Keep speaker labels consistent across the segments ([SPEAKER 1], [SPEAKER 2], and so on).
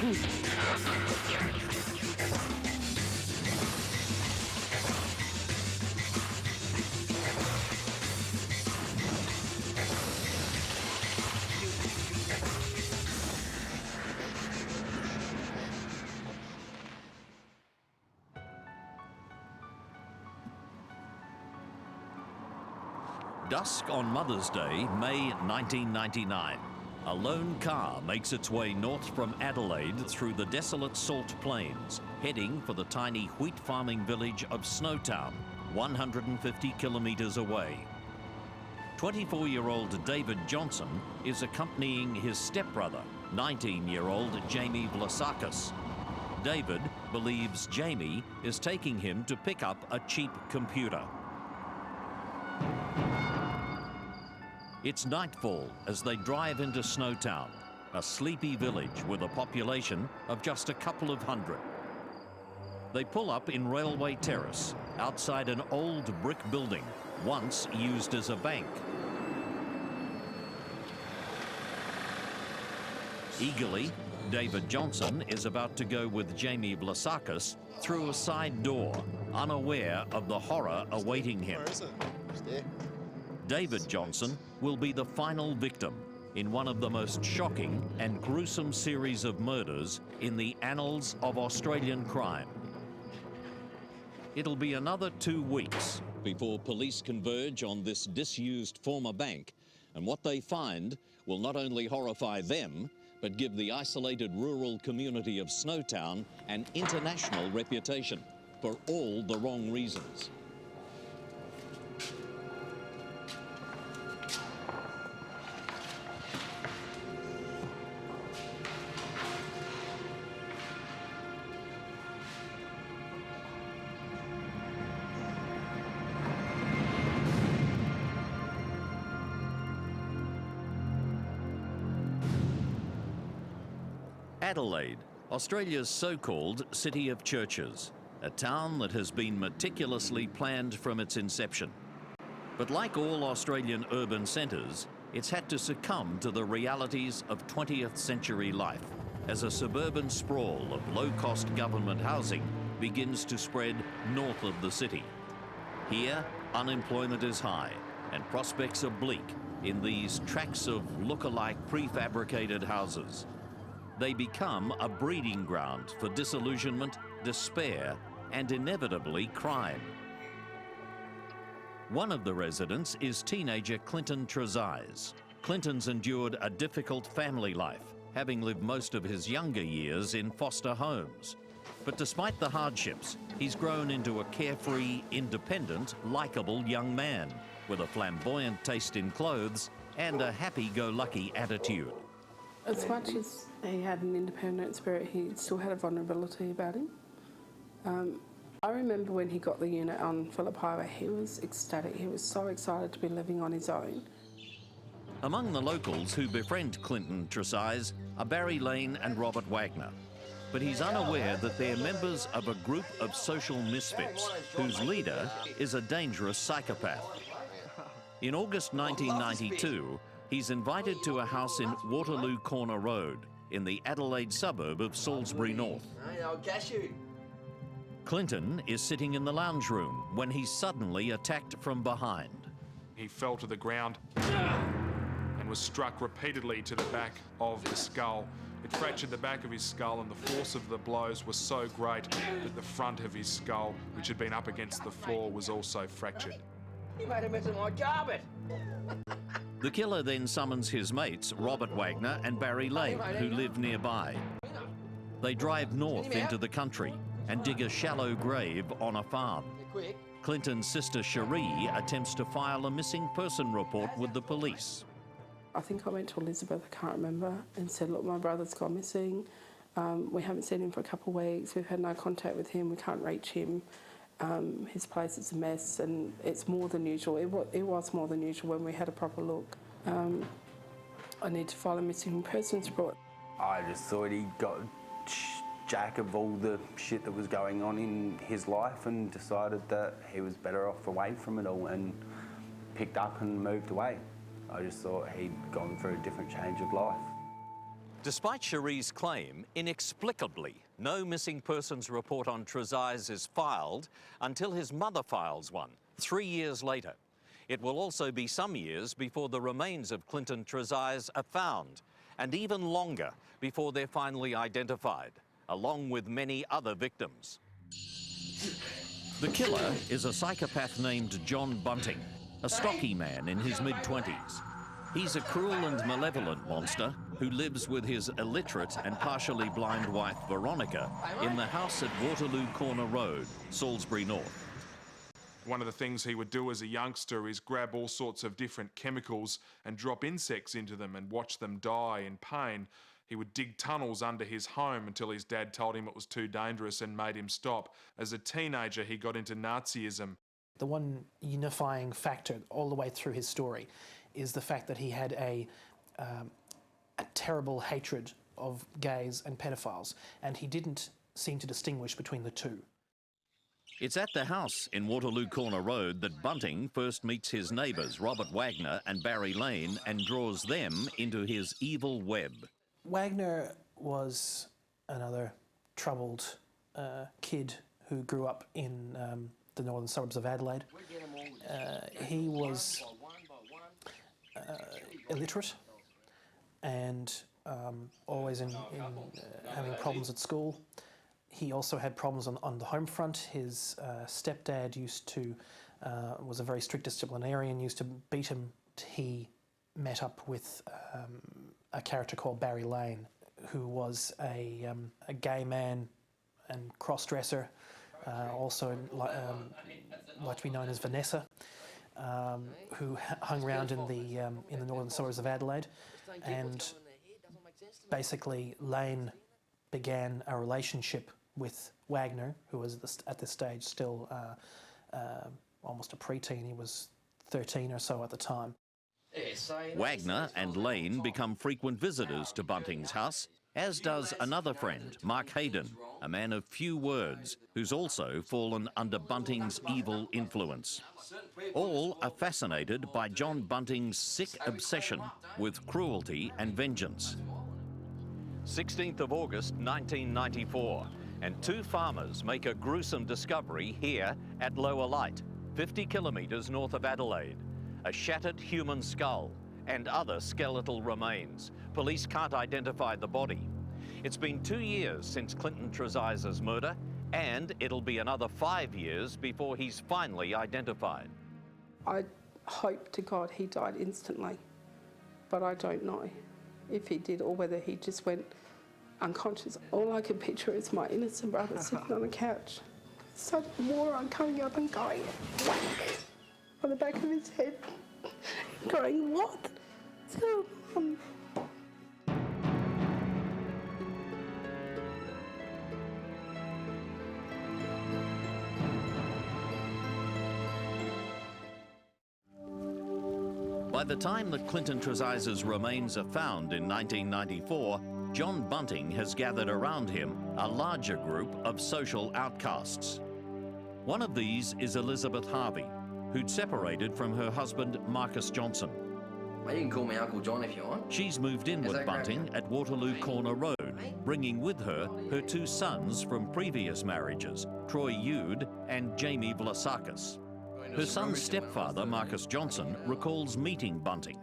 [SPEAKER 1] Dusk on Mother's Day, May 1999. A lone car makes its way north from Adelaide through the desolate salt plains, heading for the tiny wheat farming village of Snowtown, 150 kilometres away. 24-year-old David Johnson is accompanying his stepbrother, 19-year-old Jamie Vlasakis. David believes Jamie is taking him to pick up a cheap computer. It's nightfall as they drive into Snowtown, a sleepy village with a population of just a couple of hundred. They pull up in Railway Terrace, outside an old brick building, once used as a bank. Eagerly, David Johnson is about to go with Jamie Vlasakis through a side door, unaware of the horror awaiting him.
[SPEAKER 2] Where is it? It's there.
[SPEAKER 1] David Johnson will be the final victim in one of the most shocking and gruesome series of murders in the annals of Australian crime. It'll be another 2 weeks before police converge on this disused former bank, and what they find will not only horrify them, but give the isolated rural community of Snowtown an international reputation for all the wrong reasons. Adelaide, Australia's so-called City of Churches, a town that has been meticulously planned from its inception. But like all Australian urban centres, it's had to succumb to the realities of 20th century life as a suburban sprawl of low-cost government housing begins to spread north of the city. Here, unemployment is high and prospects are bleak in these tracts of look-alike prefabricated houses. They become a breeding ground for disillusionment, despair, and inevitably crime. One of the residents is teenager Clinton Trezise. Clinton's endured a difficult family life, having lived most of his younger years in foster homes. But despite the hardships, he's grown into a carefree, independent, likeable young man with a flamboyant taste in clothes and a happy-go-lucky attitude.
[SPEAKER 3] As much as he had an independent spirit, he still had a vulnerability about him. I remember when he got the unit on Phillip Highway, he was ecstatic. He was so excited to be living on his own.
[SPEAKER 1] Among the locals who befriend Clinton Trezise are Barry Lane and Robert Wagner. But he's unaware that they're members of a group of social misfits whose leader is a dangerous psychopath. In August 1992, he's invited to a house in Waterloo Corner Road in the Adelaide suburb of Salisbury North.
[SPEAKER 4] I'll gas you.
[SPEAKER 1] Clinton is sitting in the lounge room when he's suddenly attacked from behind.
[SPEAKER 5] He fell to the ground and was struck repeatedly to the back of the skull. It fractured the back of his skull, and the force of the blows was so great that the front of his skull, which had been up against the floor, was also fractured.
[SPEAKER 4] You made a mess of my carpet.
[SPEAKER 1] The killer then summons his mates, Robert Wagner and Barry Lane, who live nearby. They drive north into the country and dig a shallow grave on a farm. Clinton's sister Cherie attempts to file a missing person report with the police.
[SPEAKER 3] I think I went to Elizabeth, I can't remember, and said, look, my brother's gone missing. We haven't seen him for a couple of weeks. We've had no contact with him. We can't reach him. His place is a mess, and it's more than usual. It was more than usual when we had a proper look. I need to file a missing persons report.
[SPEAKER 6] I just thought he got jack of all the shit that was going on in his life and decided that he was better off away from it all and picked up and moved away. I just thought he'd gone through a different change of life.
[SPEAKER 1] Despite Cherie's claim, inexplicably, no missing persons report on Trezise is filed until his mother files one, 3 years later. It will also be some years before the remains of Clinton Trezise are found, and even longer before they're finally identified, along with many other victims. The killer is a psychopath named John Bunting, a stocky man in his mid-20s. He's a cruel and malevolent monster who lives with his illiterate and partially blind wife, Veronica, in the house at Waterloo Corner Road, Salisbury North.
[SPEAKER 5] One of the things he would do as a youngster is grab all sorts of different chemicals and drop insects into them and watch them die in pain. He would dig tunnels under his home until his dad told him it was too dangerous and made him stop. As a teenager, he got into Nazism.
[SPEAKER 2] The one unifying factor all the way through his story is the fact that he had a terrible hatred of gays and pedophiles, and he didn't seem to distinguish between the two.
[SPEAKER 1] It's at the house in Waterloo Corner Road that Bunting first meets his neighbours, Robert Wagner and Barry Lane, and draws them into his evil web.
[SPEAKER 2] Wagner was another troubled kid who grew up in the northern suburbs of Adelaide. He was illiterate and always in having problems at school. He also had problems on the home front. His stepdad was a very strict disciplinarian, used to beat him. He met up with a character called Barry Lane, who was a gay man and cross-dresser, also like to be known as Vanessa, who hung around in the northern suburbs of Adelaide, and basically Lane began a relationship with Wagner, who was at this stage still almost a preteen. He was 13 or so at the time.
[SPEAKER 1] Wagner and Lane become frequent visitors to Bunting's house, as does another friend, Mark Hayden, a man of few words, who's also fallen under Bunting's evil influence. All are fascinated by John Bunting's sick obsession with cruelty and vengeance. 16th of August 1994, and two farmers make a gruesome discovery here at Lower Light, 50 kilometres north of Adelaide. A shattered human skull and other skeletal remains. Police can't identify the body. It's been 2 years since Clinton Trezise's murder, and it'll be another 5 years before he's finally identified.
[SPEAKER 3] I hope to God he died instantly, but I don't know if he did or whether he just went unconscious. All I can picture is my innocent brother sitting on a couch, such a moron coming up and going whack on the back of his head, going, what? So,
[SPEAKER 1] By the time that Clinton Trezise's remains are found in 1994, John Bunting has gathered around him a larger group of social outcasts. One of these is Elizabeth Harvey, who'd separated from her husband Marcus Johnson.
[SPEAKER 4] Well, you can call me Uncle John if you want.
[SPEAKER 1] She's moved in with Bunting at Waterloo Corner Road, bringing with her her two sons from previous marriages, Troy Yude and Jamie Vlasakis. Her son's stepfather, Marcus Johnson, recalls meeting Bunting.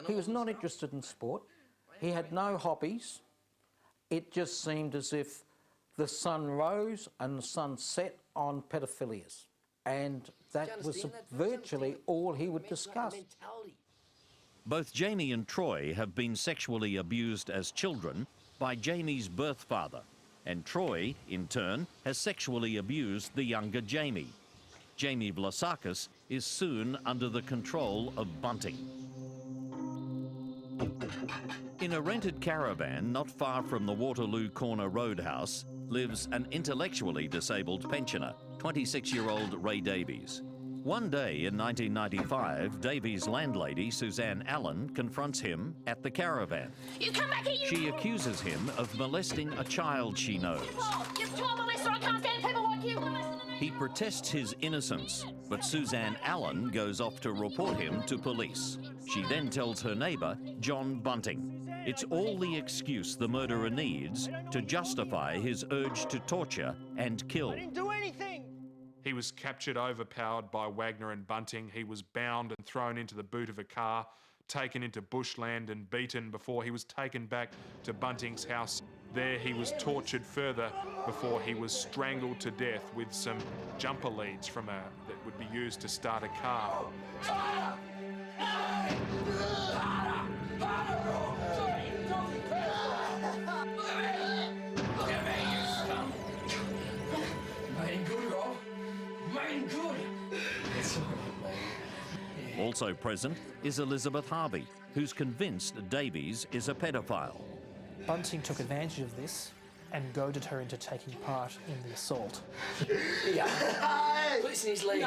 [SPEAKER 7] He was not interested in sport. He had no hobbies. It just seemed as if the sun rose and the sun set on pedophilias. And that was virtually all he would discuss.
[SPEAKER 1] Both Jamie and Troy have been sexually abused as children by Jamie's birth father, and Troy, in turn, has sexually abused the younger Jamie. Jamie Vlasakis is soon under the control of Bunting. In a rented caravan not far from the Waterloo Corner Roadhouse lives an intellectually disabled pensioner, 26-year-old Ray Davies. One day in 1995, Davies' landlady, Suzanne Allen, confronts him at the caravan.
[SPEAKER 8] You come back here, you...
[SPEAKER 1] She accuses him of molesting a child she knows.
[SPEAKER 8] You're a child molester, I can't stand people like you.
[SPEAKER 1] He protests his innocence, but Suzanne Allen goes off to report him to police. She then tells her neighbour, John Bunting. It's all the excuse the murderer needs to justify his urge to torture and kill.
[SPEAKER 9] I didn't do anything!
[SPEAKER 5] He was captured, overpowered by Wagner and Bunting. He was bound and thrown into the boot of a car, taken into bushland and beaten before he was taken back to Bunting's house. There he was tortured further before he was strangled to death with some jumper leads that would be used to start a car.
[SPEAKER 1] Also present is Elizabeth Harvey, who's convinced Davies is a pedophile.
[SPEAKER 2] Bunting took advantage of this and goaded her into taking part in the assault.
[SPEAKER 4] Put this in his leg.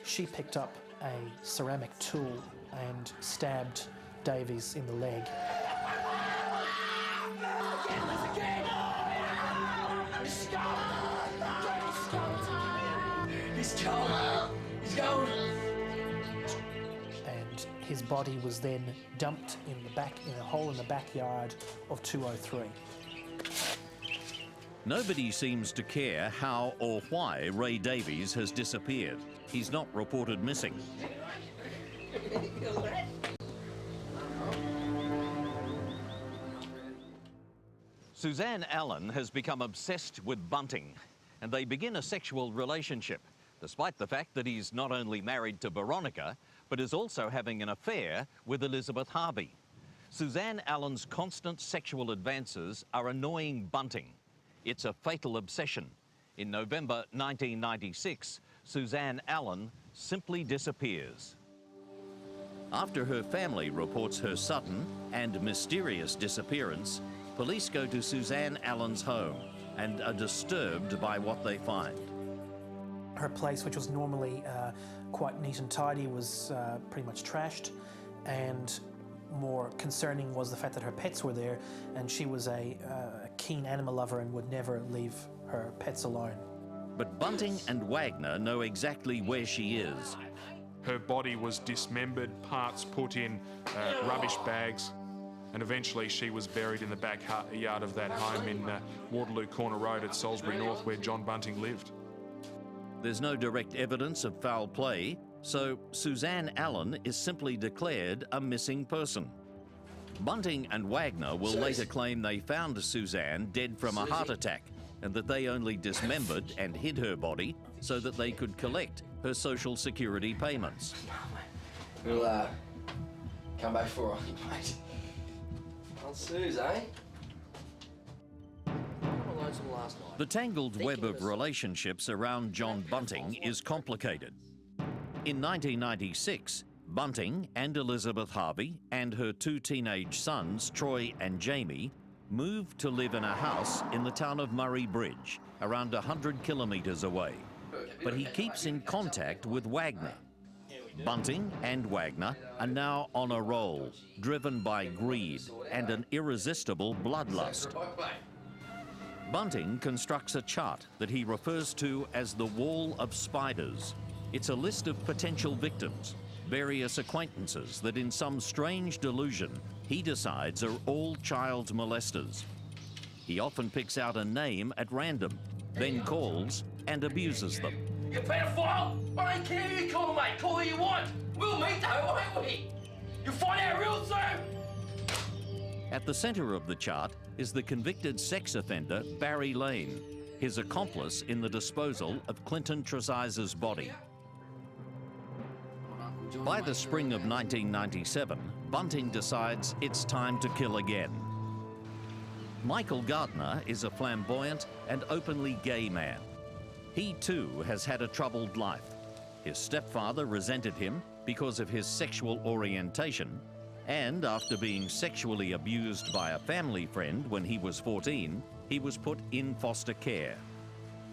[SPEAKER 2] She picked up a ceramic tool and stabbed Davies in the leg.
[SPEAKER 4] He's gone. He's gone.
[SPEAKER 2] And his body was then dumped in a hole in the backyard of 203.
[SPEAKER 1] Nobody seems to care how or why Ray Davies has disappeared. He's not reported missing. Suzanne Allen has become obsessed with Bunting, and they begin a sexual relationship, despite the fact that he's not only married to Veronica, but is also having an affair with Elizabeth Harvey. Suzanne Allen's constant sexual advances are annoying Bunting. It's a fatal obsession. In November 1996, Suzanne Allen simply disappears. After her family reports her sudden and mysterious disappearance, police go to Suzanne Allen's home and are disturbed by what they find.
[SPEAKER 2] Her place, which was normally quite neat and tidy, was pretty much trashed, and more concerning was the fact that her pets were there, and she was a keen animal lover and would never leave her pets alone.
[SPEAKER 1] But Bunting and Wagner know exactly where she is.
[SPEAKER 5] Her body was dismembered, parts put in rubbish bags, and eventually she was buried in the backyard of that home in Waterloo Corner Road at Salisbury North, where John Bunting lived.
[SPEAKER 1] There's no direct evidence of foul play, so Suzanne Allen is simply declared a missing person. Bunting and Wagner will later claim they found Suzanne dead from a heart attack, and that they only dismembered and hid her body so that they could collect her Social Security payments.
[SPEAKER 4] We'll come back for her, mate. On Suze, eh?
[SPEAKER 1] The tangled web of relationships around John Bunting is complicated. In 1996, Bunting and Elizabeth Harvey and her two teenage sons, Troy and Jamie, moved to live in a house in the town of Murray Bridge, around 100 kilometres away. But he keeps in contact with Wagner. Bunting and Wagner are now on a roll, driven by greed and an irresistible bloodlust. Bunting constructs a chart that he refers to as the Wall of Spiders. It's a list of potential victims, various acquaintances that in some strange delusion he decides are all child molesters. He often picks out a name at random, then calls and abuses them.
[SPEAKER 4] You pedophile! I don't care who you call, mate. Call who you want. We'll meet though, won't we? You'll find out real soon.
[SPEAKER 1] At the centre of the chart is the convicted sex offender Barry Lane, his accomplice in the disposal of Clinton Tresize's body. By the spring of 1997, Bunting decides it's time to kill again. Michael Gardner is a flamboyant and openly gay man. He too has had a troubled life. His stepfather resented him because of his sexual orientation, and after being sexually abused by a family friend when he was 14, he was put in foster care.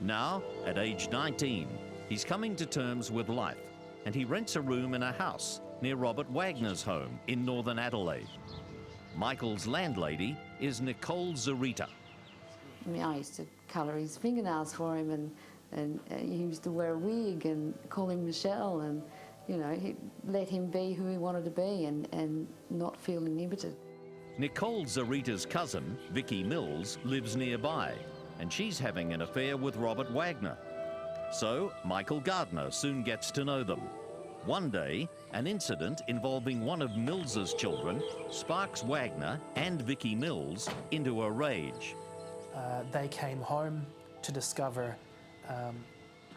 [SPEAKER 1] Now, at age 19, he's coming to terms with life, and he rents a room in a house near Robert Wagner's home in northern Adelaide. Michael's landlady is Nicole Zarita.
[SPEAKER 10] I mean, I used to colour his fingernails for him, and he used to wear a wig and call him Michelle, and you know, he let him be who he wanted to be and not feel inhibited.
[SPEAKER 1] Nicole Zarita's cousin, Vicky Mills, lives nearby, and she's having an affair with Robert Wagner. So Michael Gardner soon gets to know them. One day, an incident involving one of Mills's children sparks Wagner and Vicky Mills into a rage.
[SPEAKER 2] They came home to discover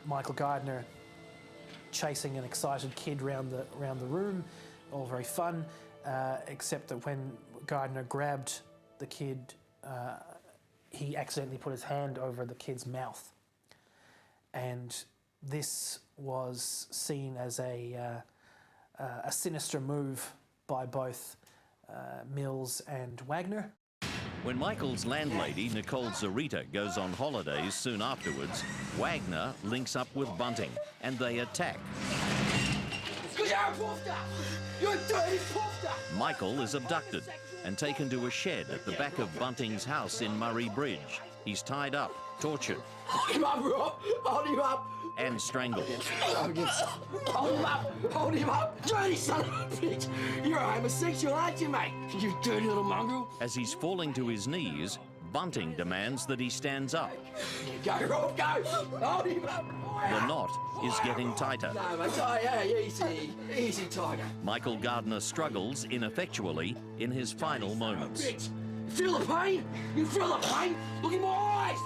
[SPEAKER 2] Michael Gardner chasing an excited kid round the room, all very fun, except that when Gardner grabbed the kid, he accidentally put his hand over the kid's mouth. And this was seen as a sinister move by both Mills and Wagner.
[SPEAKER 1] When Michael's landlady, Nicole Zarita, goes on holidays soon afterwards, Wagner links up with Bunting and they attack.
[SPEAKER 4] You're a dirty pofter!
[SPEAKER 1] Michael is abducted and taken to a shed at the back of Bunting's house in Murray Bridge. He's tied up, tortured,
[SPEAKER 4] Hold him up, Rob! Hold him up!
[SPEAKER 1] and strangled.
[SPEAKER 4] Hold him up! Hold him up! Dirty son of a bitch! You're a homosexual, aren't you, mate? You dirty little mongrel!
[SPEAKER 1] As he's falling to his knees, Bunting demands that he stands up.
[SPEAKER 4] Go, Rob, go! Hold him up!
[SPEAKER 1] The knot is getting tighter.
[SPEAKER 4] No, mate, easy. Easy, Tiger.
[SPEAKER 1] Michael Gardner struggles ineffectually in his final moments.
[SPEAKER 4] Bitch! You feel the pain? You feel the pain? Look in my eyes!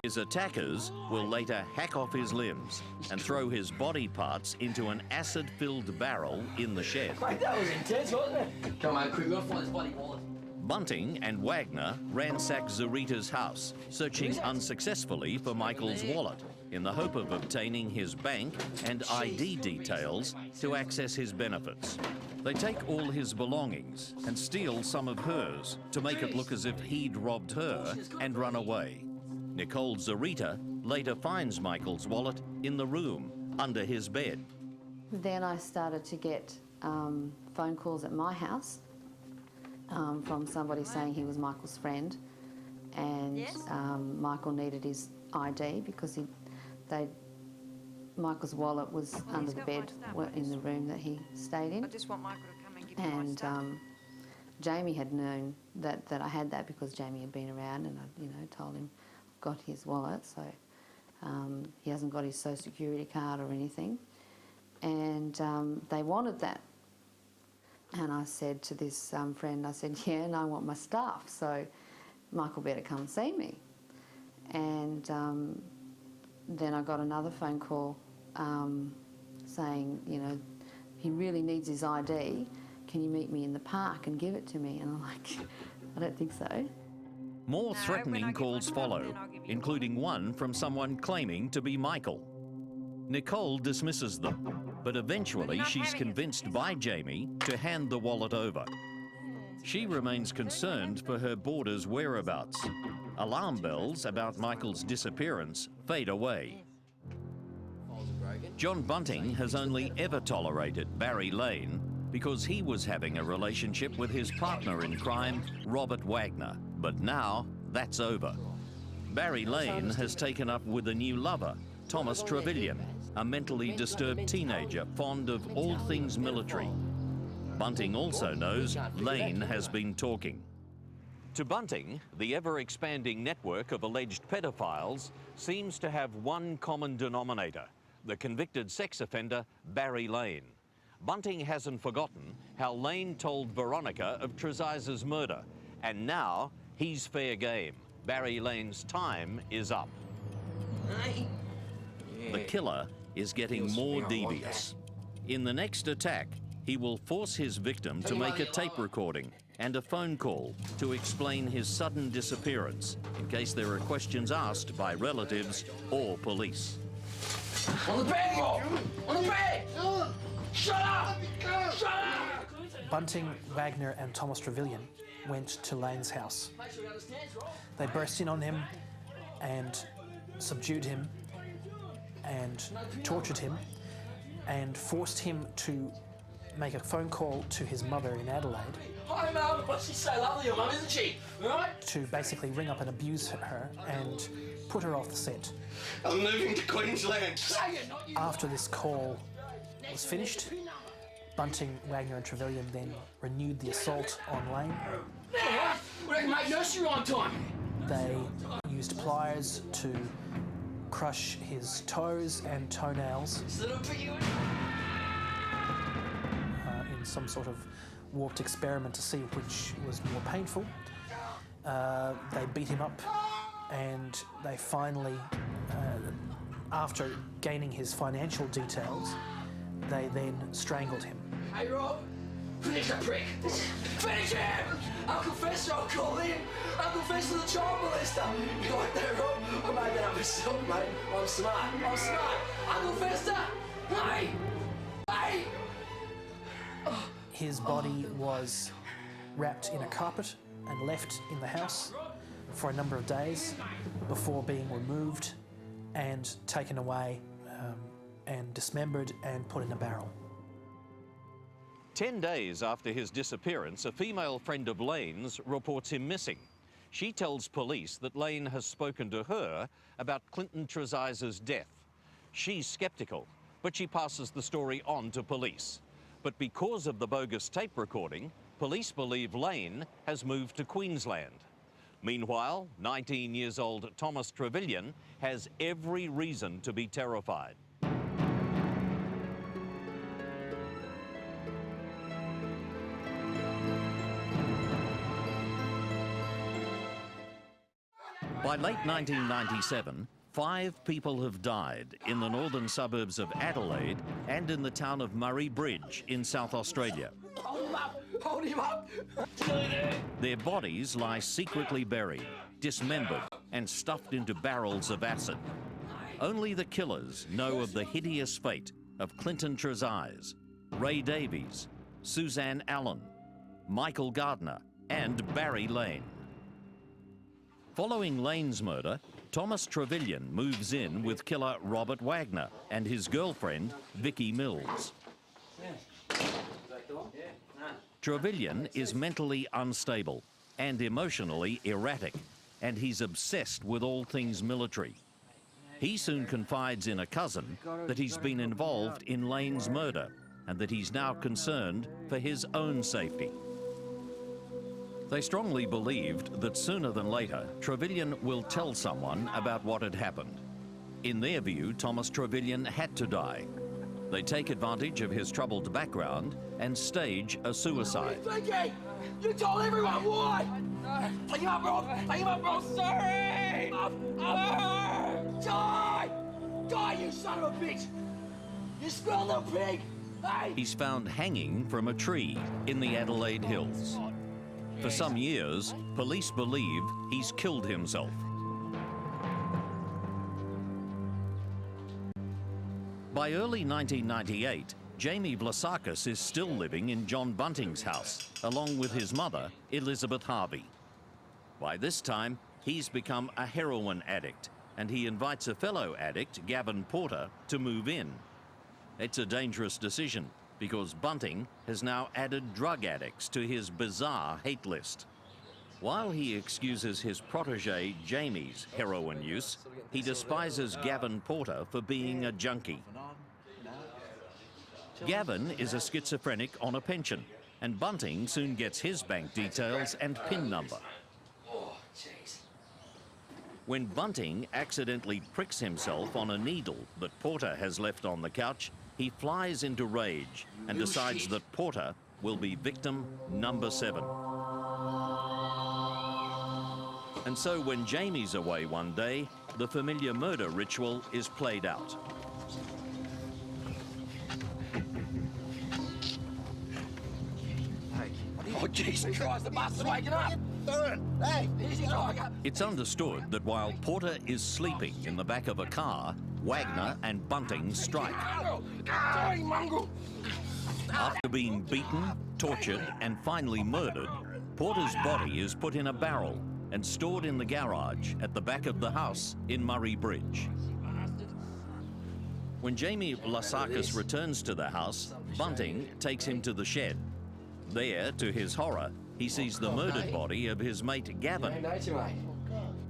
[SPEAKER 1] His attackers will later hack off his limbs and throw his body parts into an acid-filled barrel in the shed.
[SPEAKER 4] Mate, that was intense, wasn't it? Come on, quick, we'll find his bloody wallet.
[SPEAKER 1] Bunting and Wagner ransack Zarita's house, searching unsuccessfully for Michael's wallet in the hope of obtaining his bank and ID details to access his benefits. They take all his belongings and steal some of hers to make it look as if he'd robbed her and run away. Nicole Zarita later finds Michael's wallet in the room under his bed.
[SPEAKER 10] Then I started to get phone calls at my house from somebody saying he was Michael's friend, and Michael needed his ID because Michael's wallet was under the bed in the room that he stayed in.
[SPEAKER 9] I just want Michael to come and give me my
[SPEAKER 10] And
[SPEAKER 9] stuff.
[SPEAKER 10] Jamie had known that I had that because Jamie had been around, and I told him I've got his wallet, so he hasn't got his social security card or anything. And they wanted that. And I said to this friend, I said, yeah, and I want my stuff, so Michael better come and see me. And then I got another phone call saying, he really needs his ID. Can you meet me in the park and give it to me? And I'm like, I don't think so.
[SPEAKER 1] More
[SPEAKER 9] No, when I
[SPEAKER 1] threatening
[SPEAKER 9] get
[SPEAKER 1] calls
[SPEAKER 9] my stuff,
[SPEAKER 1] follow,
[SPEAKER 9] then I'll give you
[SPEAKER 1] including one from someone claiming to be Michael. Nicole dismisses them, but eventually
[SPEAKER 9] not
[SPEAKER 1] she's
[SPEAKER 9] having it.
[SPEAKER 1] convinced by Jamie to hand the wallet over. She remains concerned for her boarder's whereabouts. Alarm bells about Michael's disappearance fade away. John Bunting has only ever tolerated Barry Lane because he was having a relationship with his partner in crime, Robert Wagner. But now that's over. Barry Lane has taken up with a new lover, Thomas Trevelyan, a mentally disturbed teenager fond of all things military. Bunting also knows Lane has been talking. To Bunting, the ever-expanding network of alleged pedophiles seems to have one common denominator: the convicted sex offender Barry Lane. Bunting hasn't forgotten how Lane told Veronica of Trezise's murder, and now he's fair game. Barry Lane's time is up. The killer is getting more devious. In the next attack, he will force his victim to make a tape recording and a phone call to explain his sudden disappearance in case there are questions asked by relatives or police.
[SPEAKER 4] On the bed, Rob! On the bed! Shut up! Shut up!
[SPEAKER 2] Bunting, Wagner and Thomas Trevelyan went to Lane's house. They burst in on him and subdued him and tortured him and forced him to make a phone call to his mother in Adelaide
[SPEAKER 4] Hi, Mum. But she's so lovely, your mum, isn't she? All right?
[SPEAKER 2] to basically ring up and abuse her and put her off the set.
[SPEAKER 4] I'm moving to Queensland.
[SPEAKER 2] After this call was finished, Bunting, Wagner and Trevelyan then renewed the assault on Lane.
[SPEAKER 4] Alright, we can make nursery on time.
[SPEAKER 2] They used pliers to crush his toes and toenails in some sort of warped experiment to see which was more painful. They beat him up, and they finally, after gaining his financial details, they then strangled him.
[SPEAKER 4] Hey, Rob, finish that prick. Finish him! I'll confess, I'll call him. I'll confess to the child molester. You like that, Rob? I made that up myself, mate. I'm smart. I'm smart. I'll confess that. Hey! Hey!
[SPEAKER 2] His body was wrapped in a carpet and left in the house for a number of days before being removed and taken away and dismembered and put in a barrel.
[SPEAKER 1] 10 days after his disappearance, a female friend of Lane's reports him missing. She tells police that Lane has spoken to her about Clinton Treziz's death. She's sceptical, but she passes the story on to police. But because of the bogus tape recording, police believe Lane has moved to Queensland. Meanwhile, 19 years old Thomas Trevelyan has every reason to be terrified. By late 1997, 5 people have died in the northern suburbs of Adelaide and in the town of Murray Bridge in South Australia.
[SPEAKER 4] Hold him up! Hold him up!
[SPEAKER 1] Their bodies lie secretly buried, dismembered and stuffed into barrels of acid. Only the killers know of the hideous fate of Clinton Trezise, Ray Davies, Suzanne Allen, Michael Gardner and Barry Lane. Following Lane's murder, Thomas Trevelyan moves in with killer Robert Wagner and his girlfriend, Vicky Mills. Trevelyan is mentally unstable and emotionally erratic, and he's obsessed with all things military. He soon confides in a cousin that he's been involved in Lane's murder and that he's now concerned for his own safety. They strongly believed that sooner than later, Trevelyan will tell someone about what had happened. In their view, Thomas Trevelyan had to die. They take advantage of his troubled background and stage a suicide.
[SPEAKER 4] Vicky! You told everyone why! Take him up, Rob! Take him up, Rob! Sorry! Die! Die, you son of a bitch! You smell little pig! Hey!
[SPEAKER 1] He's found hanging from a tree in the Adelaide Hills. For some years, police believe he's killed himself. By early 1998, Jamie Vlasakis is still living in John Bunting's house, along with his mother, Elizabeth Harvey. By this time, he's become a heroin addict, and he invites a fellow addict, Gavin Porter, to move in. It's a dangerous decision, because Bunting has now added drug addicts to his bizarre hate list. While he excuses his protege Jamie's heroin use, he despises Gavin Porter for being a junkie. Gavin is a schizophrenic on a pension, and Bunting soon gets his bank details and PIN number. When Bunting accidentally pricks himself on a needle that Porter has left on the couch, he flies into rage and decides that Porter will be victim number 7. And so when Jamie's away one day, the familiar murder ritual is played out.
[SPEAKER 4] Oh, Jesus Christ, the bastard's waking up! Hey, easy, tiger!
[SPEAKER 1] It's understood that while Porter is sleeping in the back of a car, Wagner and Bunting strike.
[SPEAKER 4] Die, mongrel!
[SPEAKER 1] After being beaten, tortured and finally murdered, Porter's body is put in a barrel and stored in the garage at the back of the house in Murray Bridge. When Jamie Vlasakis returns to the house, Bunting takes him to the shed. There, to his horror, he sees the murdered body of his mate Gavin.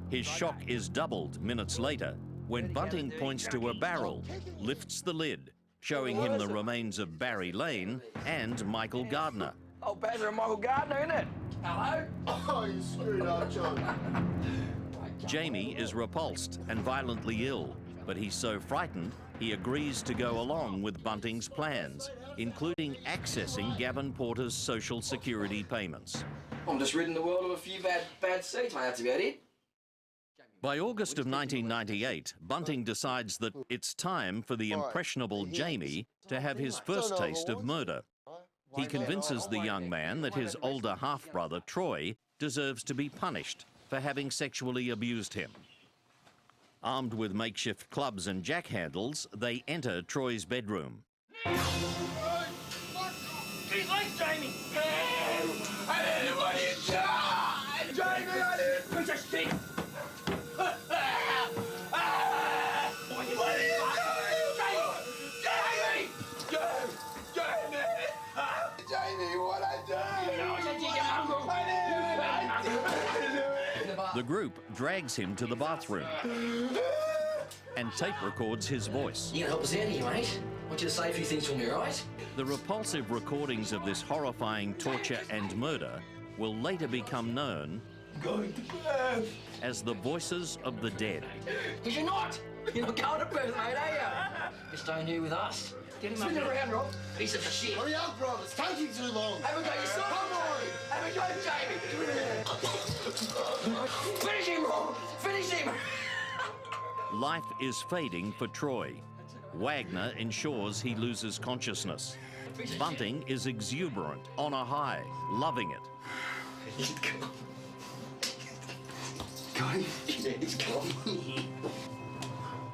[SPEAKER 1] His shock is doubled minutes later when Bunting points to a barrel, lifts the lid, showing him the remains of Barry Lane and Michael Gardner,
[SPEAKER 4] Old Bazzer and Michael Gardner, isn't it? Hello?
[SPEAKER 11] Oh, you screwed up, John.
[SPEAKER 1] Jamie is repulsed and violently ill, but he's so frightened he agrees to go along with Bunting's plans, including accessing Gavin Porter's social security payments.
[SPEAKER 4] I'm just ridding the world of a few bad seeds, mate. That's about it.
[SPEAKER 1] By August of 1998, Bunting decides that it's time for the impressionable Jamie to have his first taste of murder. He convinces the young man that his older half-brother, Troy, deserves to be punished for having sexually abused him. Armed with makeshift clubs and jack handles, they enter Troy's bedroom.
[SPEAKER 4] He's like Jamie! I didn't want you to die! Jamie, I didn't! Piece of shit!
[SPEAKER 1] The group drags him to the bathroom and tape records his voice.
[SPEAKER 4] You can help us out here, mate. I want you to say a few things for me, right?
[SPEAKER 1] The repulsive recordings of this horrifying torture and murder will later become known as the voices of the dead.
[SPEAKER 4] Because you're not going to Perth, mate, are you? You're staying here with us. Get him Spin it around, Rob. Piece of shit.
[SPEAKER 11] Hurry up, Rob. It's taking too long.
[SPEAKER 4] Have a go, you son. Come on. Have a go, Jamie. Finish him, Rob. Finish him.
[SPEAKER 1] Life is fading for Troy. Wagner ensures he loses consciousness. Bunting is exuberant, on a high, loving it.
[SPEAKER 4] He's gone. Got him? Yeah, he's gone.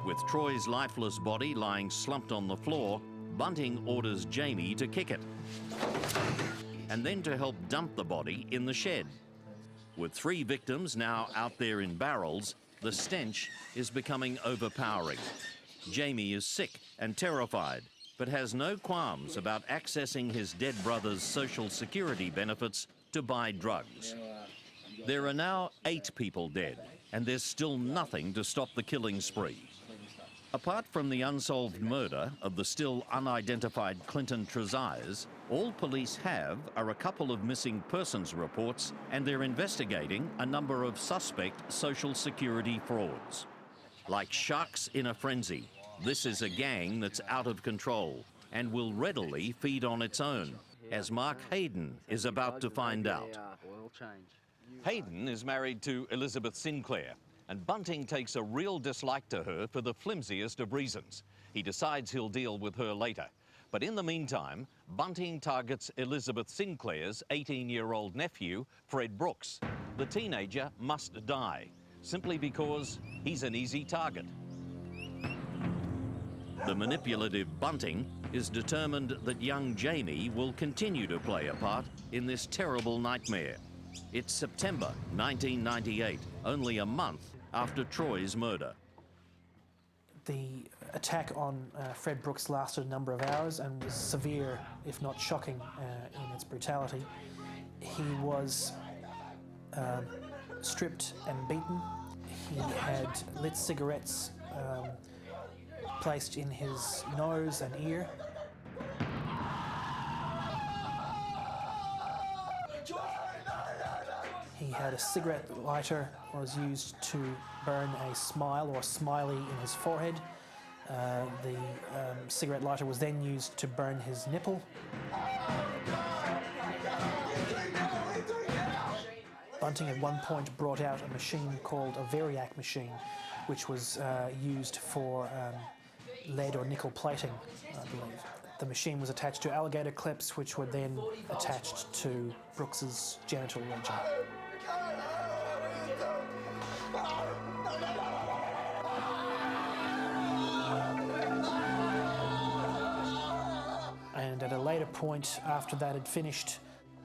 [SPEAKER 1] With Troy's lifeless body lying slumped on the floor, Bunting orders Jamie to kick it, and then to help dump the body in the shed. With 3 victims now out there in barrels, the stench is becoming overpowering. Jamie is sick and terrified, but has no qualms about accessing his dead brother's social security benefits to buy drugs. There are now 8 people dead, and there's still nothing to stop the killing spree. Apart from the unsolved murder of the still unidentified Clinton Trezise, all police have are a couple of missing persons reports, and they're investigating a number of suspect social security frauds. Like sharks in a frenzy, this is a gang that's out of control and will readily feed on its own, as Mark Hayden is about to find out. Hayden is married to Elizabeth Sinclair, and Bunting takes a real dislike to her for the flimsiest of reasons. He decides he'll deal with her later. But in the meantime, Bunting targets Elizabeth Sinclair's 18-year-old nephew, Fred Brooks. The teenager must die, simply because he's an easy target. The manipulative Bunting is determined that young Jamie will continue to play a part in this terrible nightmare. It's September 1998, only a month after Troy's murder.
[SPEAKER 2] The attack on Fred Brooks lasted a number of hours and was severe, if not shocking, in its brutality. He was stripped and beaten. He had lit cigarettes placed in his nose and ear. He had a cigarette lighter was used to burn a smile or smiley in his forehead. The cigarette lighter was then used to burn his nipple. Bunting at one point brought out a machine called a Variac machine, which was used for lead or nickel plating, I believe. The machine was attached to alligator clips, which were then attached to Brooks's genital region. And at a later point, after that had finished,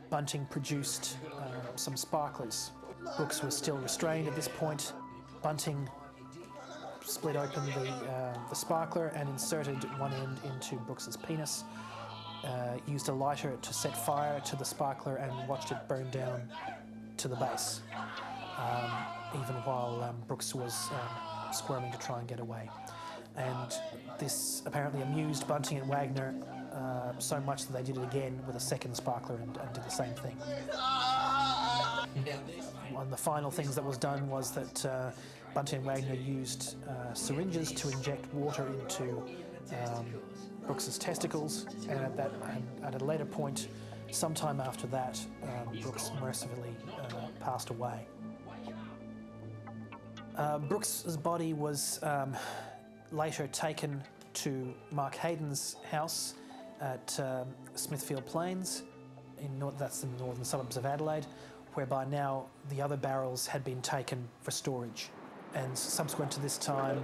[SPEAKER 2] Bunting produced some sparklers. Brooks was still restrained at this point. Bunting split open the sparkler and inserted one end into Brooks's penis, used a lighter to set fire to the sparkler and watched it burn down to the base, even while Brooks was squirming to try and get away. And this apparently amused Bunting and Wagner so much that they did it again with a second sparkler and did the same thing. One of the final things that was done was that Bunting and Wagner used syringes to inject water into Brooks's testicles, and at a later point, sometime after that, Brooks mercifully passed away. Brooks's body was later taken to Mark Hayden's house at Smithfield Plains, that's in the northern suburbs of Adelaide, whereby now the other barrels had been taken for storage. And subsequent to this time,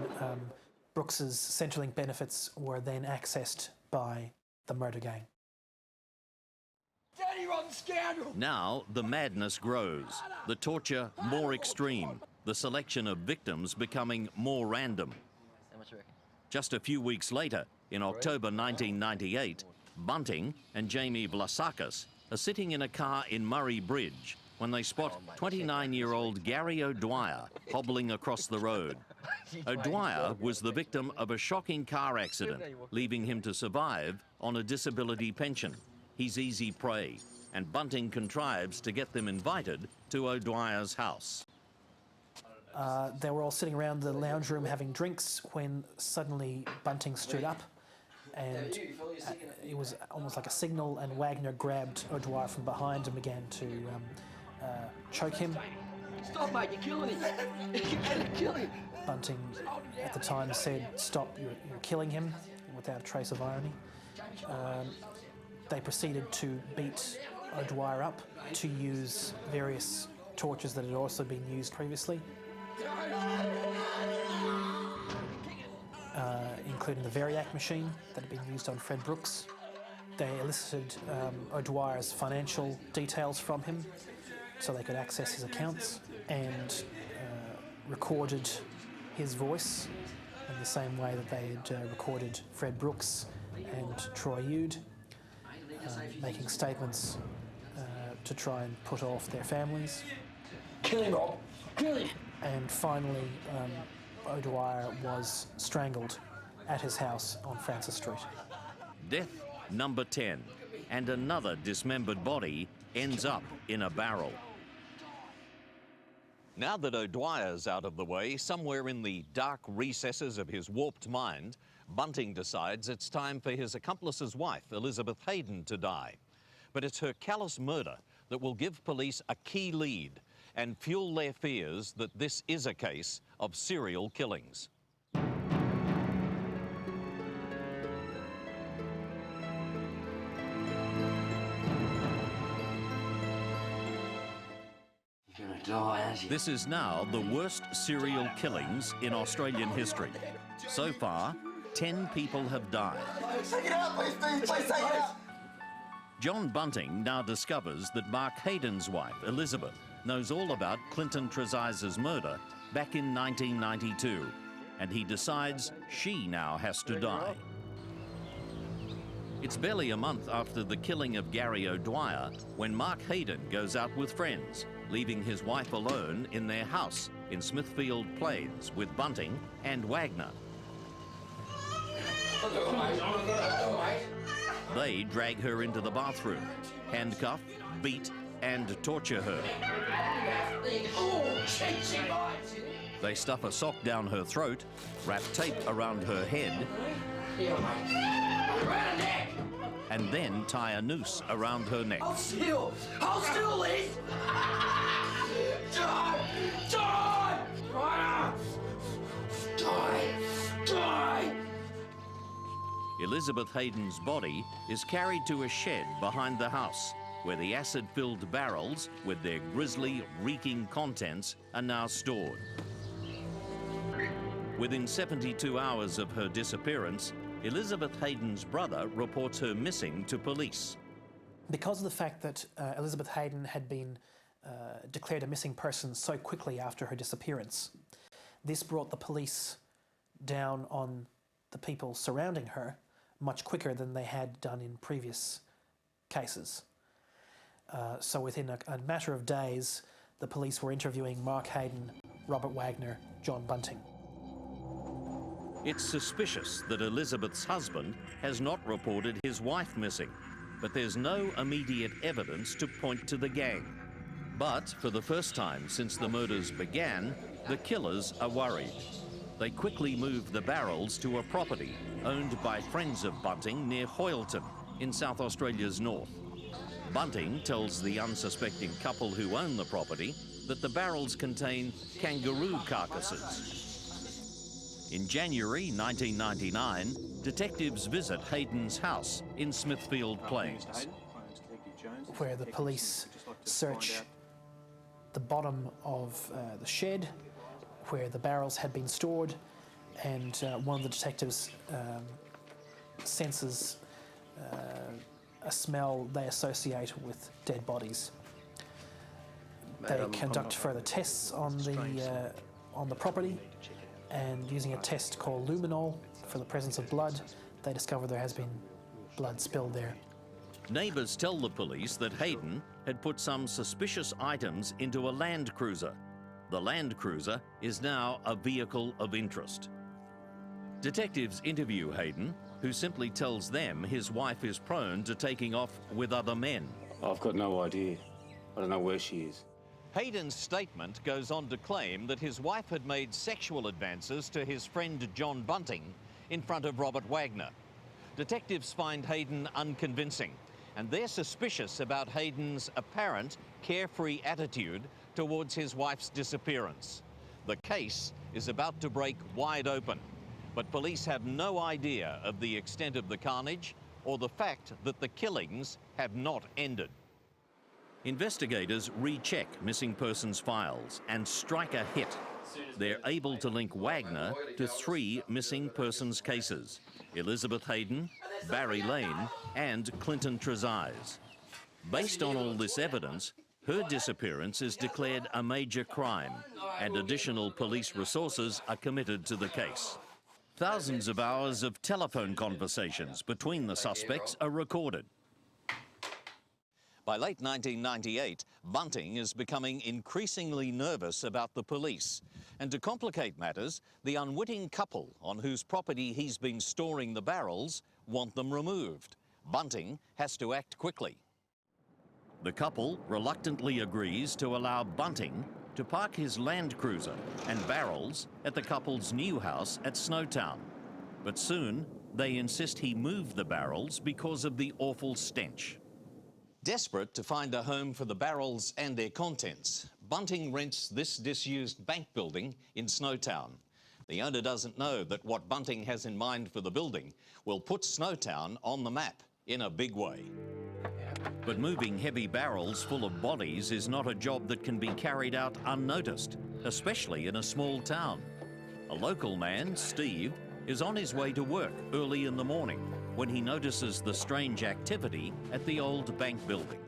[SPEAKER 2] Brooks's Centrelink benefits were then accessed by the murder gang.
[SPEAKER 4] Dirty rotten scoundrel!
[SPEAKER 1] Now the madness grows, the torture more extreme, the selection of victims becoming more random. Just a few weeks later, in October 1998, Bunting and Jamie Vlasakis are sitting in a car in Murray Bridge when they spot 29-year-old Gary O'Dwyer hobbling across the road. O'Dwyer was the victim of a shocking car accident, leaving him to survive on a disability pension. He's easy prey, and Bunting contrives to get them invited to O'Dwyer's house.
[SPEAKER 2] They were all sitting around the lounge room having drinks when suddenly Bunting stood up, and it was almost like a signal, and Wagner grabbed O'Dwyer from behind and began to choke him.
[SPEAKER 4] Stop, mate, you're killing him. You're gonna kill him.
[SPEAKER 2] Bunting at the time said, "Stop, you're killing him," without a trace of irony. They proceeded to beat O'Dwyer up, to use various tortures that had also been used previously, including the Variac machine that had been used on Fred Brooks. They elicited O'Dwyer's financial details from him so they could access his accounts, and recorded his voice in the same way that they had recorded Fred Brooks and Troy Ude, making statements to try and put off their families.
[SPEAKER 4] Kill him, Rob. Kill him.
[SPEAKER 2] And finally, O'Dwyer was strangled at his house on Francis Street.
[SPEAKER 1] Death number 10, and another dismembered body ends up in a barrel. Now that O'Dwyer's out of the way, somewhere in the dark recesses of his warped mind, Bunting decides it's time for his accomplice's wife, Elizabeth Hayden, to die. But it's her callous murder that will give police a key lead and fuel their fears that this is a case of serial killings.
[SPEAKER 4] You're gonna die, aren't you?
[SPEAKER 1] This is now the worst serial killings in Australian history. So far, 10 people have died.
[SPEAKER 11] Take it out, please, please take it out.
[SPEAKER 1] John Bunting now discovers that Mark Hayden's wife, Elizabeth, knows all about Clinton Treziz's murder back in 1992, and he decides she now has to die. It's barely a month after the killing of Gary O'Dwyer when Mark Hayden goes out with friends, leaving his wife alone in their house in Smithfield Plains with Bunting and Wagner. They drag her into the bathroom, handcuff, beat, and torture her. They stuff a sock down her throat, wrap tape around her head, and then tie a noose around her neck.
[SPEAKER 4] Hold still! Hold still, Lee! Die! Die! Die! Die!
[SPEAKER 1] Elizabeth Hayden's body is carried to a shed behind the house, where the acid-filled barrels with their grisly, reeking contents are now stored. Within 72 hours of her disappearance, Elizabeth Hayden's brother reports her missing to police.
[SPEAKER 2] Because of the fact that Elizabeth Hayden had been declared a missing person so quickly after her disappearance, this brought the police down on the people surrounding her much quicker than they had done in previous cases. So within a matter of days, the police were interviewing Mark Hayden, Robert Wagner, John Bunting.
[SPEAKER 1] It's suspicious that Elizabeth's husband has not reported his wife missing, but there's no immediate evidence to point to the gang. But for the first time since the murders began, the killers are worried. They quickly move the barrels to a property owned by friends of Bunting near Hoyleton in South Australia's north. Bunting tells the unsuspecting couple who own the property that the barrels contain kangaroo carcasses. In January 1999, detectives visit Hayden's house in Smithfield Plains,
[SPEAKER 2] where the police search the bottom of the shed where the barrels had been stored, and one of the detectives senses a smell they associate with dead bodies. They conduct further tests on the property, and using a test called luminol for the presence of blood, they discover there has been blood spilled there.
[SPEAKER 1] Neighbours tell the police that Hayden had put some suspicious items into a Land Cruiser. The Land Cruiser is now a vehicle of interest. Detectives interview Hayden, who simply tells them his wife is prone to taking off with other men.
[SPEAKER 12] I've got no idea. I don't know where she is.
[SPEAKER 1] Hayden's statement goes on to claim that his wife had made sexual advances to his friend John Bunting in front of Robert Wagner. Detectives find Hayden unconvincing, and they're suspicious about Hayden's apparent carefree attitude towards his wife's disappearance. The case is about to break wide open, but police have no idea of the extent of the carnage or the fact that the killings have not ended. Investigators recheck missing persons files and strike a hit. They're able to link Wagner to 3 missing persons cases: Elizabeth Hayden, Barry Lane and Clinton Trezise. Based on all this evidence, her disappearance is declared a major crime, and additional police resources are committed to the case. Thousands of hours of telephone conversations between the suspects are recorded. By late 1998, Bunting is becoming increasingly nervous about the police. And to complicate matters, the unwitting couple on whose property he's been storing the barrels want them removed. Bunting has to act quickly. The couple reluctantly agrees to allow Bunting to park his Land Cruiser and barrels at the couple's new house at Snowtown. But soon, they insist he move the barrels because of the awful stench. Desperate to find a home for the barrels and their contents, Bunting rents this disused bank building in Snowtown. The owner doesn't know that what Bunting has in mind for the building will put Snowtown on the map in a big way. But moving heavy barrels full of bodies is not a job that can be carried out unnoticed, especially in a small town. A local man, Steve, is on his way to work early in the morning when he notices the strange activity at the old bank building.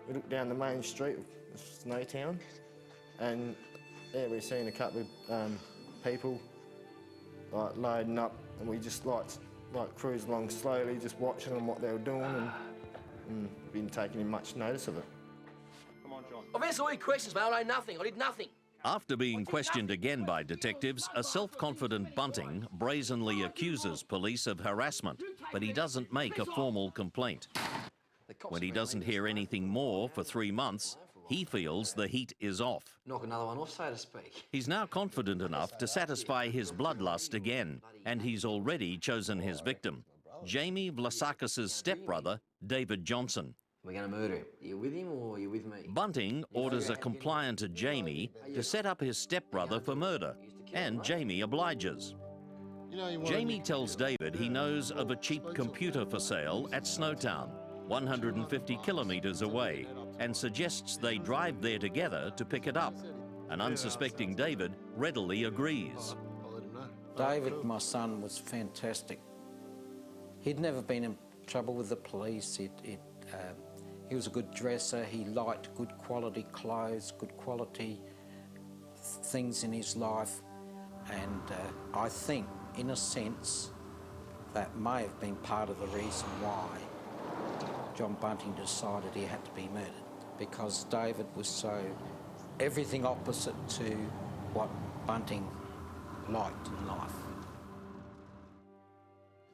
[SPEAKER 13] We look down the main street of Snowtown, and there we're seeing a couple of people loading up, and we just like cruise along slowly, just watching them what they were doing, and didn't take any much notice of it.
[SPEAKER 4] Come on, John. I've answered all your questions, mate. I know nothing. I did nothing.
[SPEAKER 1] After being questioned again by detectives, a self-confident Bunting brazenly accuses police of harassment, but he doesn't make a formal complaint. When he doesn't hear anything more for 3 months, he feels the heat is off.
[SPEAKER 4] Knock another one off, so to speak.
[SPEAKER 1] He's now confident enough to satisfy his bloodlust again, and he's already chosen his victim, Jamie Vlasakis' stepbrother, David Johnson.
[SPEAKER 4] We're going to murder him. Are you with him or are you with me?
[SPEAKER 1] Bunting orders a compliant Jamie to set up his stepbrother for murder, and Jamie obliges. Jamie tells David he knows of a cheap computer for sale at Snowtown, 150 kilometres away, and suggests they drive there together to pick it up. An unsuspecting David readily agrees.
[SPEAKER 7] David, my son, was fantastic. He'd never been in trouble with the police. He was a good dresser. He liked good quality clothes, good quality things in his life. And I think, in a sense, that may have been part of the reason why John Bunting decided he had to be murdered, because David was so everything opposite to what Bunting liked in life.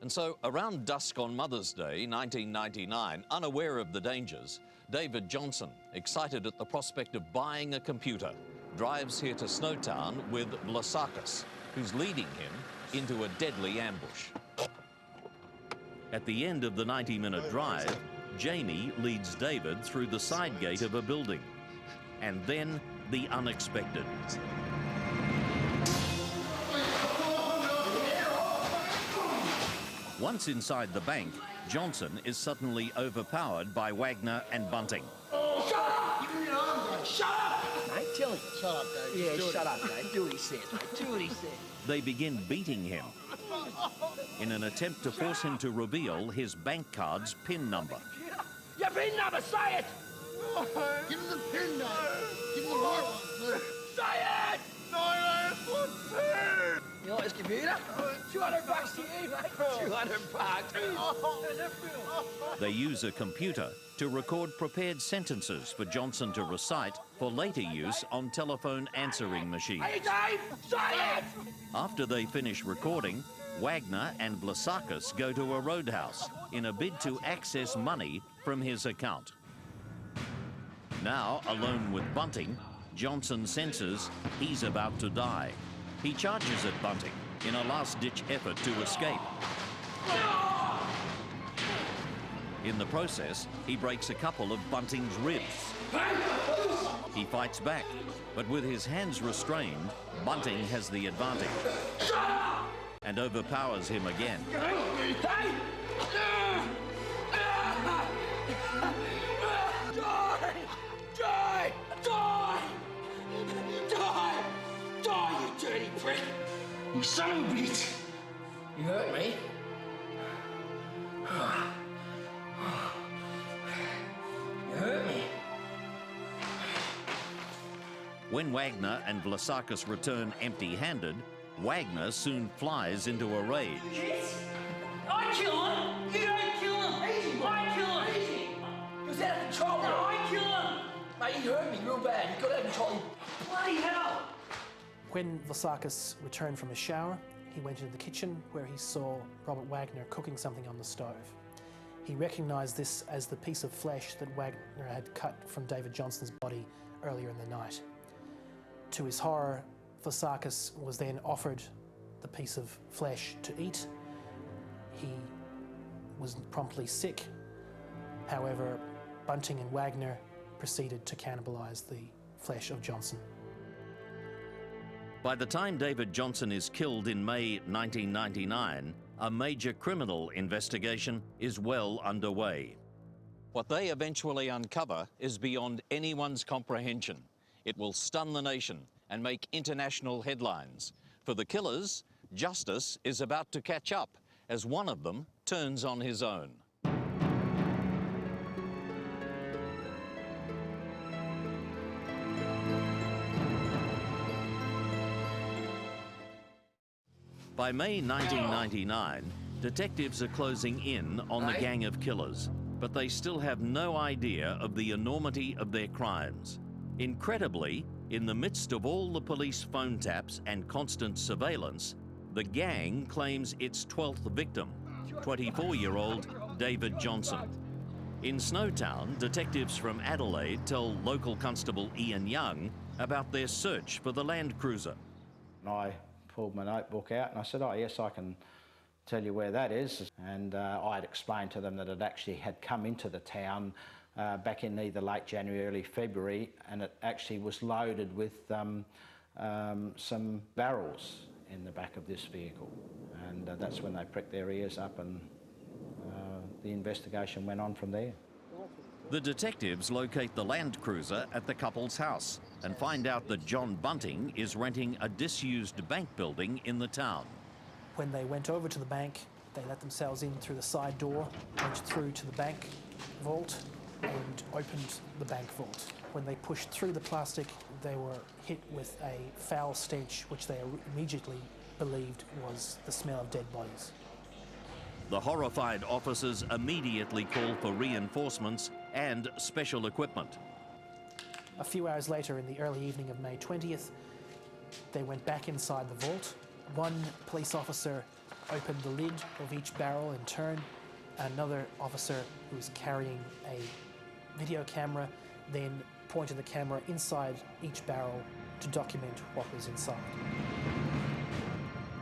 [SPEAKER 1] And so, around dusk on Mother's Day, 1999, unaware of the dangers, David Johnson, excited at the prospect of buying a computer, drives here to Snowtown with Vlasakis, who's leading him into a deadly ambush. At the end of the 90-minute drive, Jamie leads David through the side gate of a building. And then the unexpected. Once inside the bank, Johnson is suddenly overpowered by Wagner and Bunting.
[SPEAKER 4] Shut up! Give me your arms, shut up! Mate, tell him. Shut up, Dave. Yeah, shut up, Dave. Do what he says, mate. Do what he says.
[SPEAKER 1] They begin beating him in an attempt to force him to reveal his bank card's PIN number.
[SPEAKER 4] Your PIN number, say it!
[SPEAKER 11] Give him the pin now. Give him the right one.
[SPEAKER 4] Say it! 9842! You like this computer? $200 to you, mate. $200.
[SPEAKER 1] They use a computer to record prepared sentences for Johnson to recite for later use on telephone answering machines.
[SPEAKER 4] Hey, Dave! Say it!
[SPEAKER 1] After they finish recording, Wagner and Vlasakis go to a roadhouse in a bid to access money from his account. Now, alone with Bunting, Johnson senses he's about to die. He charges at Bunting in a last-ditch effort to escape. In the process, he breaks a couple of Bunting's ribs. He fights back, but with his hands restrained, Bunting has the advantage and overpowers him again.
[SPEAKER 4] Die! Die! Die! Die, you dirty prick! You son of a bitch! You hurt me? You hurt me?
[SPEAKER 1] When Wagner and Vlasakis return empty-handed, Wagner soon flies into a rage.
[SPEAKER 4] I kill him! You don't kill him! Easy, I kill him! Easy! He was out of control! No, I kill him! Mate, you hurt me real bad. You got out of control. Bloody hell!
[SPEAKER 2] When Vlasakis returned from his shower, he went into the kitchen where he saw Robert Wagner cooking something on the stove. He recognised this as the piece of flesh that Wagner had cut from David Johnson's body earlier in the night. To his horror, Vlasakis was then offered the piece of flesh to eat. He was promptly sick. However, Bunting and Wagner proceeded to cannibalise the flesh of Johnson.
[SPEAKER 1] By the time David Johnson is killed in May 1999, a major criminal investigation is well underway. What they eventually uncover is beyond anyone's comprehension. It will stun the nation and make international headlines. For the killers, justice is about to catch up as one of them turns on his own. By May 1999, detectives are closing in on the gang of killers, but they still have no idea of the enormity of their crimes. Incredibly, in the midst of all the police phone taps and constant surveillance, the gang claims its 12th victim, 24-year-old David Johnson. In Snowtown, detectives from Adelaide tell local constable Ian Young about their search for the Land Cruiser.
[SPEAKER 7] I pulled my notebook out and I said, oh yes, I can tell you where that is. And I had explained to them that it actually had come into the town back in either late January, early February, and it actually was loaded with some barrels in the back of this vehicle. And that's when they pricked their ears up and the investigation went on from there.
[SPEAKER 1] The detectives locate the Land Cruiser at the couple's house and find out that John Bunting is renting a disused bank building in the town.
[SPEAKER 2] When they went over to the bank, they let themselves in through the side door, went through to the bank vault and opened the bank vault. When they pushed through the plastic, they were hit with a foul stench which they immediately believed was the smell of dead bodies.
[SPEAKER 1] The horrified officers immediately call for reinforcements and special equipment.
[SPEAKER 2] A few hours later, in the early evening of May 20th, they went back inside the vault. One police officer opened the lid of each barrel in turn. Another officer who was carrying a video camera then pointed the camera inside each barrel to document what was inside.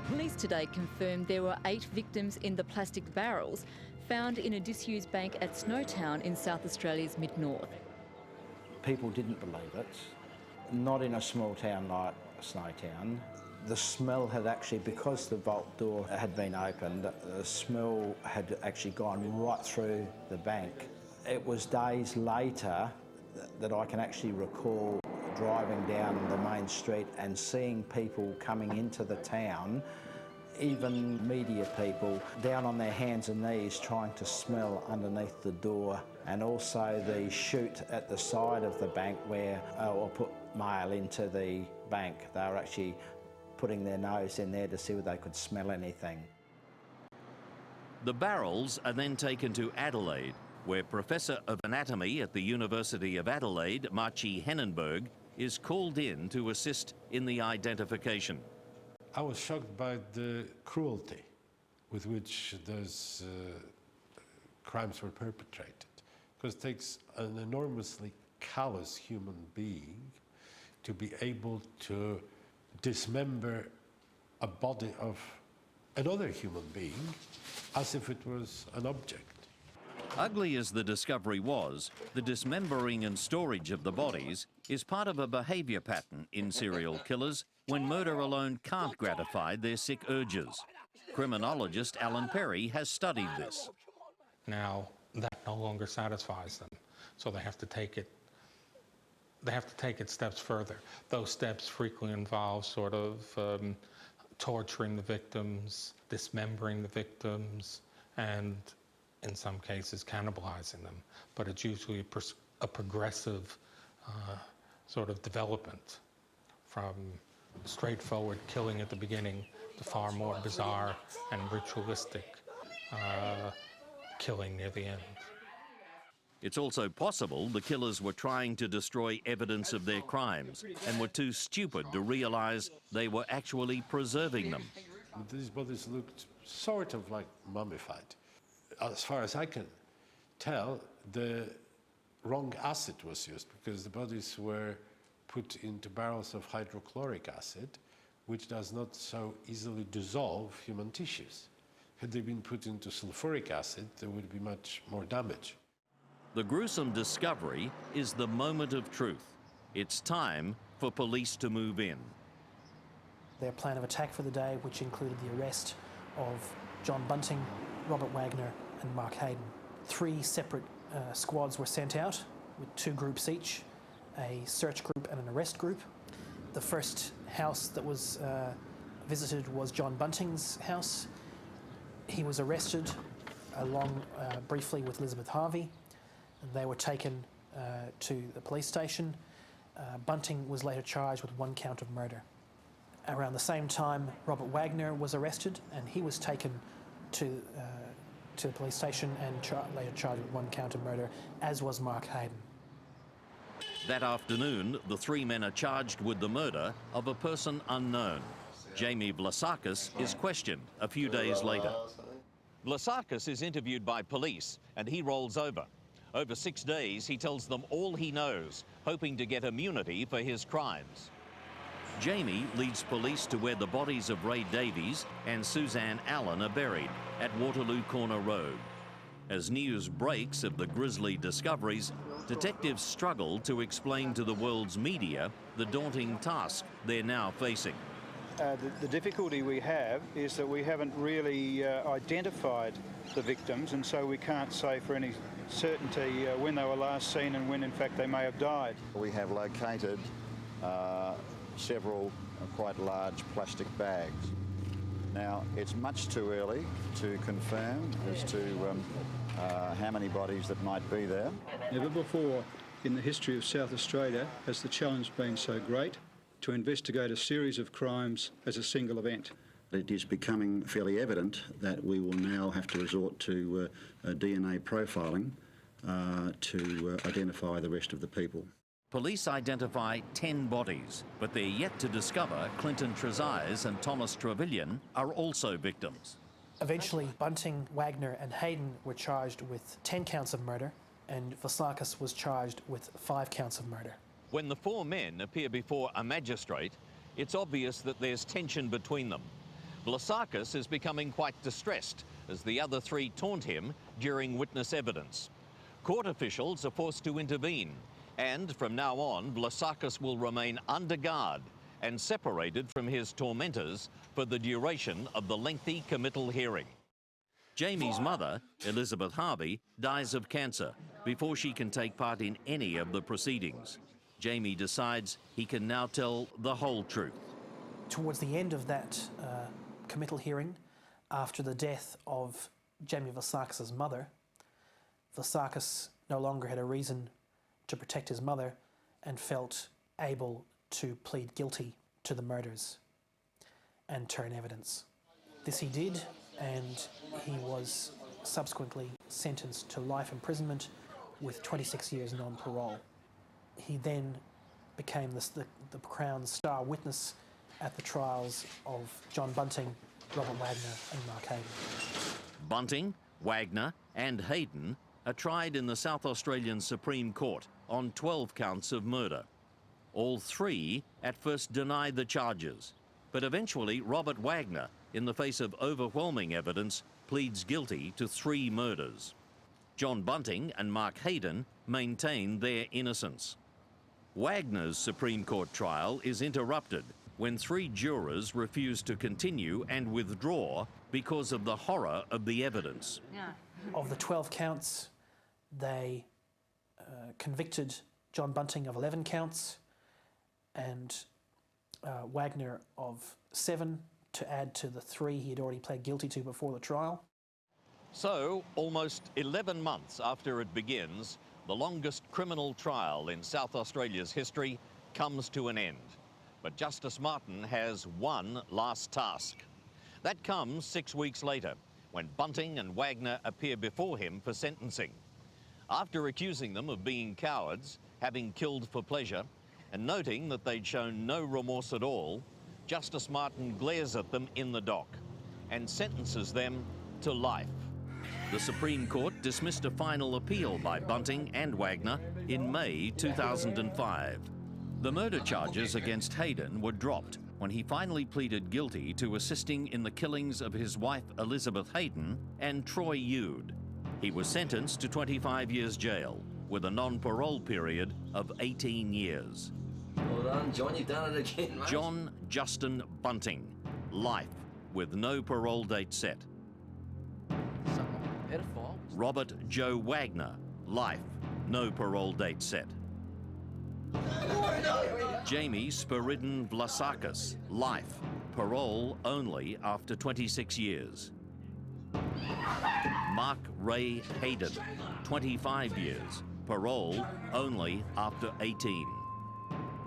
[SPEAKER 14] Police today confirmed there were 8 victims in the plastic barrels found in a disused bank at Snowtown in South Australia's mid-north.
[SPEAKER 7] People didn't believe it, not in a small town like Snowtown. The smell had actually, because the vault door had been opened, the smell had actually gone right through the bank. It was days later that I can actually recall driving down the main street and seeing people coming into the town, even media people, down on their hands and knees trying to smell underneath the door, and also the chute at the side of the bank where or put mail into the bank. They were actually putting their nose in there to see whether they could smell anything.
[SPEAKER 1] The barrels are then taken to Adelaide, where Professor of Anatomy at the University of Adelaide, Marci Hennenberg, is called in to assist in the identification.
[SPEAKER 15] I was shocked by the cruelty with which those crimes were perpetrated, because it takes an enormously callous human being to be able to dismember a body of another human being as if it was an object.
[SPEAKER 1] Ugly as the discovery was, the dismembering and storage of the bodies is part of a behaviour pattern in serial killers when murder alone can't gratify their sick urges. Criminologist Alan Perry has studied this.
[SPEAKER 16] Now, that no longer satisfies them, so they have to take it steps further. Those steps frequently involve sort of torturing the victims, dismembering the victims, and in some cases cannibalizing them. But it's usually a progressive sort of development from straightforward killing at the beginning to far more bizarre and ritualistic killing near the end.
[SPEAKER 1] It's also possible the killers were trying to destroy evidence of their crimes and were too stupid to realise they were actually preserving them.
[SPEAKER 15] These bodies looked sort of like mummified. As far as I can tell, the wrong acid was used, because the bodies were put into barrels of hydrochloric acid, which does not so easily dissolve human tissues. Had they been put into sulfuric acid, there would be much more damage.
[SPEAKER 1] The gruesome discovery is the moment of truth. It's time for police to move in.
[SPEAKER 2] Their plan of attack for the day, which included the arrest of John Bunting, Robert Wagner and Mark Hayden. 3 separate squads were sent out with 2 groups each, a search group and an arrest group. The first house that was visited was John Bunting's house. He was arrested along briefly with Elizabeth Harvey. They were taken to the police station. Bunting was later charged with 1 count of murder. Around the same time, Robert Wagner was arrested, and he was taken to the police station and later charged with 1 count of murder, as was Mark Hayden.
[SPEAKER 1] That afternoon, the 3 men are charged with the murder of a person unknown. Jamie Vlasakis is questioned a few days later. Vlasakis is interviewed by police, and he rolls over. Over 6 days, he tells them all he knows, hoping to get immunity for his crimes. Jamie leads police to where the bodies of Ray Davies and Suzanne Allen are buried, at Waterloo Corner Road. As news breaks of the grisly discoveries, detectives struggle to explain to the world's media the daunting task they're now facing.
[SPEAKER 17] The difficulty we have is that we haven't really identified the victims, and so we can't say for any certainty when they were last seen and when in fact they may have died.
[SPEAKER 18] We have located several quite large plastic bags. Now, it's much too early to confirm as to how many bodies that might be there.
[SPEAKER 19] Never before in the history of South Australia has the challenge been so great to investigate a series of crimes as a single event.
[SPEAKER 18] It is becoming fairly evident that we will now have to resort to DNA profiling to identify the rest of the people.
[SPEAKER 1] Police identify 10 bodies, but they're yet to discover Clinton Trezise and Thomas Trevelyan are also victims.
[SPEAKER 2] Eventually, Bunting, Wagner and Hayden were charged with 10 counts of murder, and Vlassakis was charged with 5 counts of murder.
[SPEAKER 1] When the 4 men appear before a magistrate, it's obvious that there's tension between them. Vlassakis is becoming quite distressed as the other 3 taunt him during witness evidence. Court officials are forced to intervene, and from now on, Vlassakis will remain under guard and separated from his tormentors for the duration of the lengthy committal hearing. Jamie's mother, Elizabeth Hayden, dies of cancer before she can take part in any of the proceedings. Jamie decides he can now tell the whole truth.
[SPEAKER 2] Towards the end of that committal hearing, after the death of Jamie Vlassakis' mother, Vlassakis no longer had a reason to protect his mother and felt able to plead guilty to the murders and turn evidence. This he did, and he was subsequently sentenced to life imprisonment with 26 years non-parole. He then became the Crown's star witness at the trials of John Bunting, Robert Wagner and Mark Hayden.
[SPEAKER 1] Bunting, Wagner and Hayden are tried in the South Australian Supreme Court on 12 counts of murder. All 3 at first denied the charges, but eventually Robert Wagner, in the face of overwhelming evidence, pleads guilty to 3 murders. John Bunting and Mark Hayden maintain their innocence. Wagner's Supreme Court trial is interrupted when 3 jurors refuse to continue and withdraw because of the horror of the evidence.
[SPEAKER 2] Of the 12 counts, they convicted John Bunting of 11 counts and Wagner of 7 to add to the 3 he had already pled guilty to before the trial.
[SPEAKER 1] So, almost 11 months after it begins, the longest criminal trial in South Australia's history comes to an end. But Justice Martin has one last task. That comes 6 weeks later, when Bunting and Wagner appear before him for sentencing. After accusing them of being cowards, having killed for pleasure, and noting that they'd shown no remorse at all, Justice Martin glares at them in the dock and sentences them to life. The Supreme Court dismissed a final appeal by Bunting and Wagner in May 2005. The murder charges against Hayden were dropped when he finally pleaded guilty to assisting in the killings of his wife Elizabeth Hayden and Troy Yude. He was sentenced to 25 years jail with a non-parole period of 18 years.
[SPEAKER 4] Well done, John, you've done it again, mate.
[SPEAKER 1] John Justin Bunting, life with no parole date set.
[SPEAKER 4] Pedophile.
[SPEAKER 1] Robert Joe Wagner, life, no parole date set. Jamie Spiridon Vlassakis, life, parole only after 26 years. Mark Ray Hayden, 25 years, parole only after 18.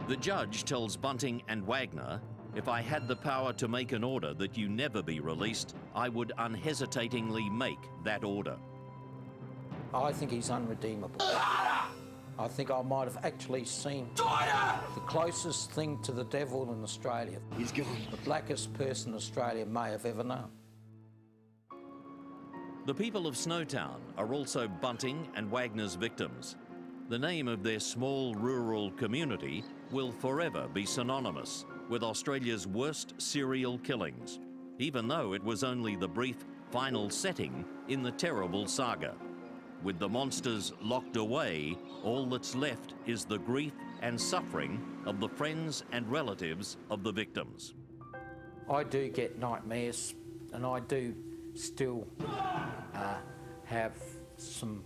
[SPEAKER 1] The judge tells Bunting and Wagner, "If I had the power to make an order that you never be released, I would unhesitatingly make that order."
[SPEAKER 7] I think he's unredeemable. I think I might have actually seen the closest thing to the devil in Australia.
[SPEAKER 4] He's gone.
[SPEAKER 7] The blackest person Australia may have ever known.
[SPEAKER 1] The people of Snowtown are also Bunting and Wagner's victims. The name of their small rural community will forever be synonymous with Australia's worst serial killings, even though it was only the brief final setting in the terrible saga. With the monsters locked away, all that's left is the grief and suffering of the friends and relatives of the victims.
[SPEAKER 7] I do get nightmares, and I do still have some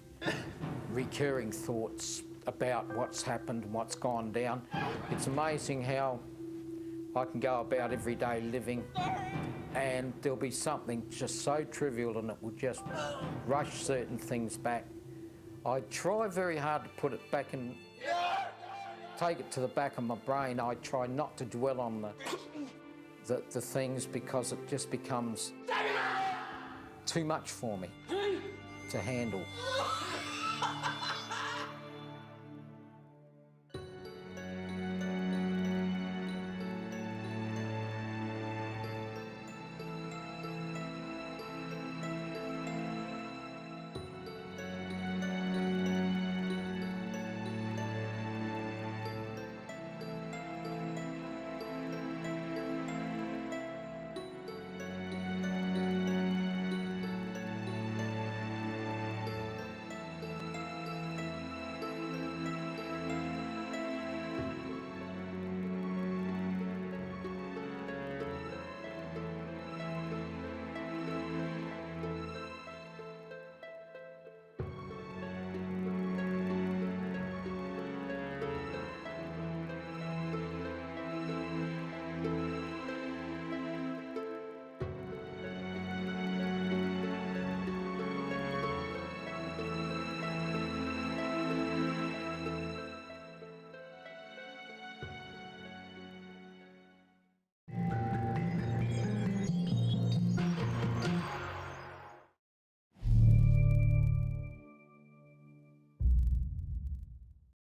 [SPEAKER 7] recurring thoughts about what's happened and what's gone down. It's amazing how I can go about everyday living and there'll be something just so trivial and it will just rush certain things back. I try very hard to put it back and take it to the back of my brain. I try not to dwell on the things because it just becomes too much for me to handle.